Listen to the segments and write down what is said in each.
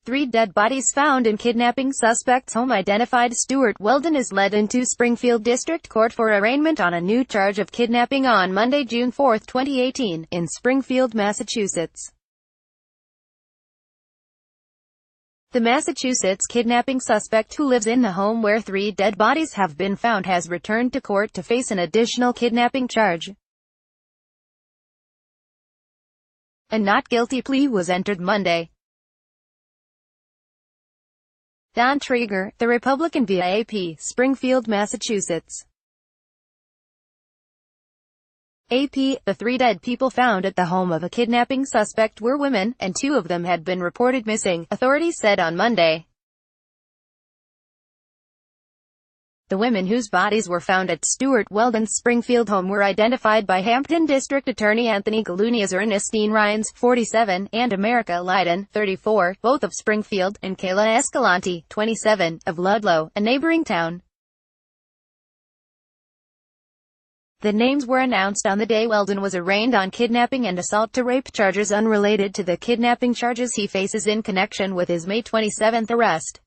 3 dead bodies found in kidnapping suspect's home. Identified Stuart Weldon is led into Springfield District Court for arraignment on a new charge of kidnapping on Monday, June 4, 2018, in Springfield, Massachusetts. The Massachusetts kidnapping suspect, who lives in the home where 3 dead bodies have been found, has returned to court to face an additional kidnapping charge. A not guilty plea was entered Monday. Don Traeger, the Republican via AP, Springfield, Massachusetts. AP, the 3 dead people found at the home of a kidnapping suspect were women, and 2 of them had been reported missing, authorities said on Monday. The women whose bodies were found at Stuart Weldon's Springfield home were identified by Hampton District Attorney Anthony Gallooni as Ernestine Rhines, 47, and America Lydon, 34, both of Springfield, and Kayla Escalante, 27, of Ludlow, a neighboring town. The names were announced on the day Weldon was arraigned on kidnapping and assault to rape charges unrelated to the kidnapping charges he faces in connection with his May 27 arrest.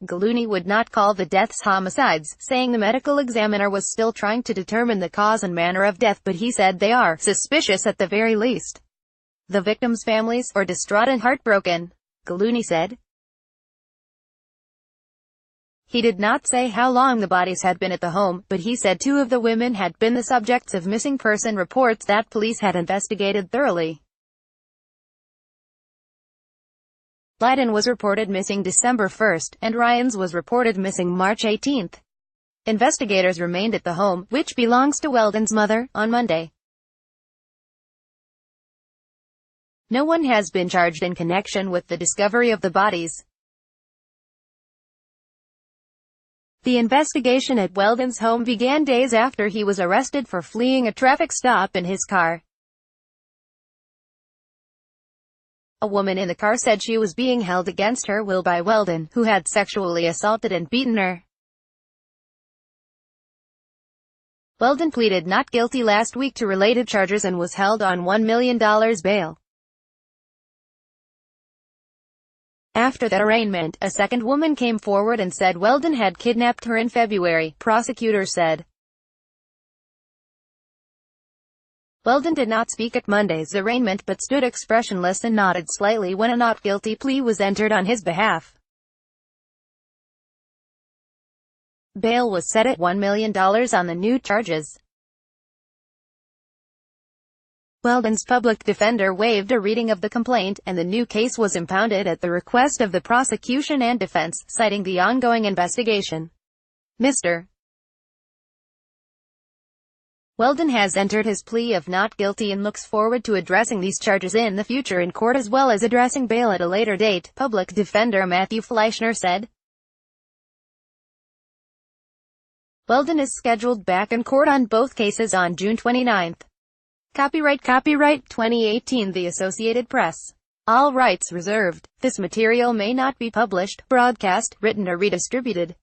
Gallooni would not call the deaths homicides, saying the medical examiner was still trying to determine the cause and manner of death, but he said they are suspicious at the very least. The victims' families are distraught and heartbroken, Gallooni said. He did not say how long the bodies had been at the home, but he said 2 of the women had been the subjects of missing person reports that police had investigated thoroughly. Lydon was reported missing December 1, and Rhines was reported missing March 18. Investigators remained at the home, which belongs to Weldon's mother, on Monday. No one has been charged in connection with the discovery of the bodies. The investigation at Weldon's home began days after he was arrested for fleeing a traffic stop in his car. A woman in the car said she was being held against her will by Weldon, who had sexually assaulted and beaten her. Weldon pleaded not guilty last week to related charges and was held on $1 million bail. After that arraignment, a second woman came forward and said Weldon had kidnapped her in February, prosecutors said. Weldon did not speak at Monday's arraignment but stood expressionless and nodded slightly when a not guilty plea was entered on his behalf. Bail was set at $1 million on the new charges. Weldon's public defender waived a reading of the complaint, and the new case was impounded at the request of the prosecution and defense, citing the ongoing investigation. Mr. Weldon has entered his plea of not guilty and looks forward to addressing these charges in the future in court as well as addressing bail at a later date, public defender Matthew Fleischner said. Weldon is scheduled back in court on both cases on June 29. Copyright 2018 The Associated Press. All rights reserved. This material may not be published, broadcast, written or redistributed.